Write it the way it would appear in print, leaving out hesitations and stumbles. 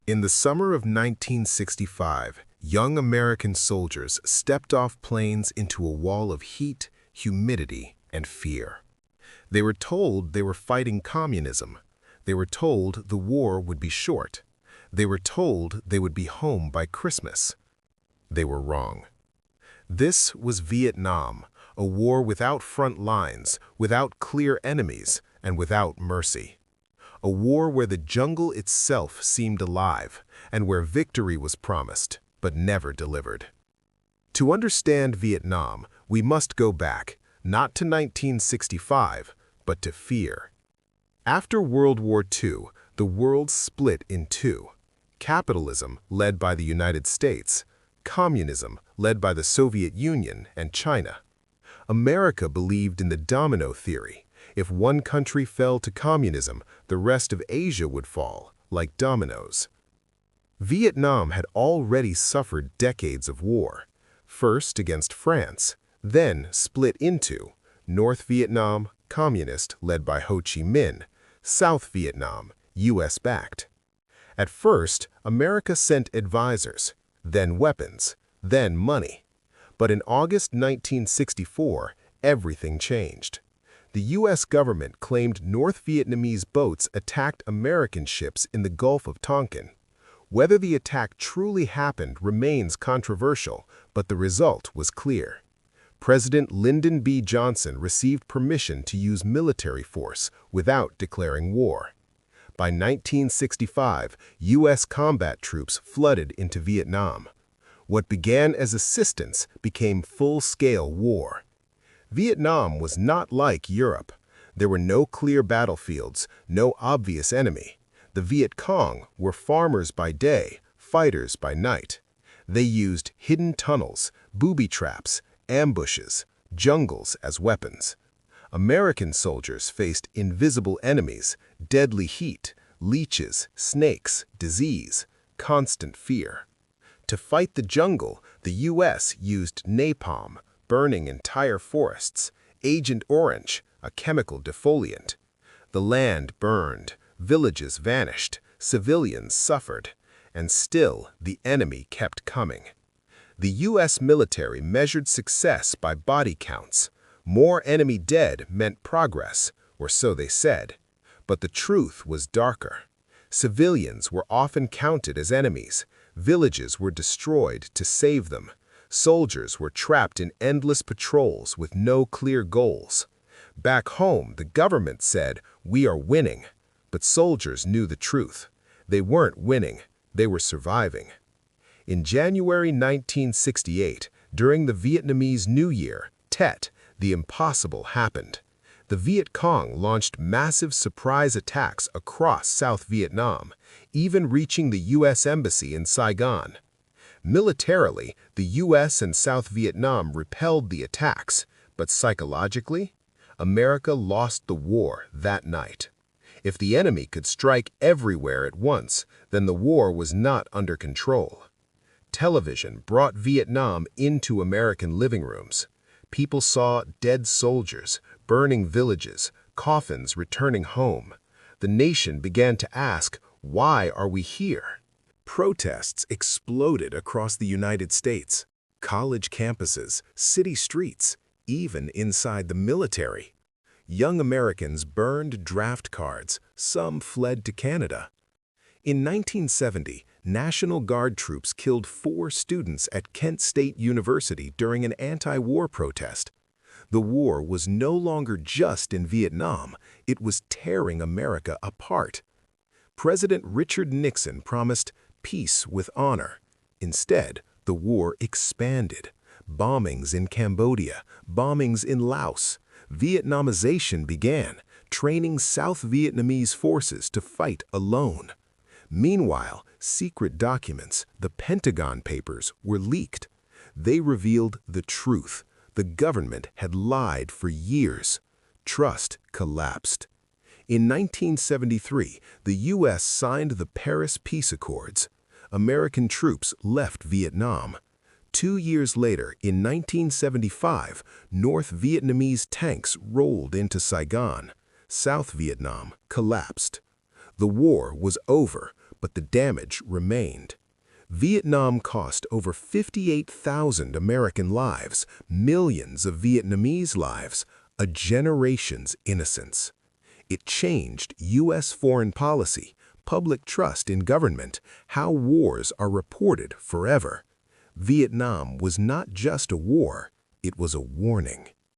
In the summer of 1965, young American soldiers stepped off planes into a wall of heat, humidity, and fear. They were told they were fighting communism. They were told the war would be short. They were told they would be home by Christmas. They were wrong. This was Vietnam, a war without front lines, without clear enemies, and without mercy. A war where the jungle itself seemed alive, and where victory was promised, but never delivered. To understand Vietnam, we must go back, not to 1965, but to fear. After World War II, the world split in two. Capitalism, led by the United States, communism, led by the Soviet Union and China. America believed in the domino theory. If one country fell to communism, the rest of Asia would fall, like dominoes. Vietnam had already suffered decades of war, first against France, then split into North Vietnam, communist, led by Ho Chi Minh, South Vietnam, US-backed. At first, America sent advisors, then weapons, then money. But in August 1964, everything changed. The U.S. government claimed North Vietnamese boats attacked American ships in the Gulf of Tonkin. Whether the attack truly happened remains controversial, but the result was clear. President Lyndon B. Johnson received permission to use military force without declaring war. By 1965, U.S. combat troops flooded into Vietnam. What began as assistance became full-scale war. Vietnam was not like Europe. There were no clear battlefields, no obvious enemy. The Viet Cong were farmers by day, fighters by night. They used hidden tunnels, booby traps, ambushes, jungles as weapons. American soldiers faced invisible enemies, deadly heat, leeches, snakes, disease, constant fear. To fight the jungle, the U.S. used napalm, burning entire forests, Agent Orange, a chemical defoliant. The land burned, villages vanished, civilians suffered, and still the enemy kept coming. The U.S. military measured success by body counts. More enemy dead meant progress, or so they said. But the truth was darker. Civilians were often counted as enemies. Villages were destroyed to save them. Soldiers were trapped in endless patrols with no clear goals. Back home, the government said, "We are winning." But soldiers knew the truth. They weren't winning, they were surviving. In January 1968, during the Vietnamese New Year, Tet, the impossible happened. The Viet Cong launched massive surprise attacks across South Vietnam, even reaching the U.S. Embassy in Saigon. Militarily, the U.S. and South Vietnam repelled the attacks, but psychologically, America lost the war that night. If the enemy could strike everywhere at once, then the war was not under control. Television brought Vietnam into American living rooms. People saw dead soldiers, burning villages, coffins returning home. The nation began to ask, why are we here? Protests exploded across the United States, college campuses, city streets, even inside the military. Young Americans burned draft cards, some fled to Canada. In 1970, National Guard troops killed 4 students at Kent State University during an anti-war protest. The war was no longer just in Vietnam, it was tearing America apart. President Richard Nixon promised peace with honor. Instead, the war expanded. Bombings in Cambodia, bombings in Laos. Vietnamization began, training South Vietnamese forces to fight alone. Meanwhile, secret documents, the Pentagon Papers, were leaked. They revealed the truth. The government had lied for years. Trust collapsed. In 1973, the U.S. signed the Paris Peace Accords. American troops left Vietnam. 2 years later, in 1975, North Vietnamese tanks rolled into Saigon. South Vietnam collapsed. The war was over, but the damage remained. Vietnam cost over 58,000 American lives, millions of Vietnamese lives, a generation's innocence. It changed U.S. foreign policy, public trust in government, how wars are reported forever. Vietnam was not just a war, it was a warning.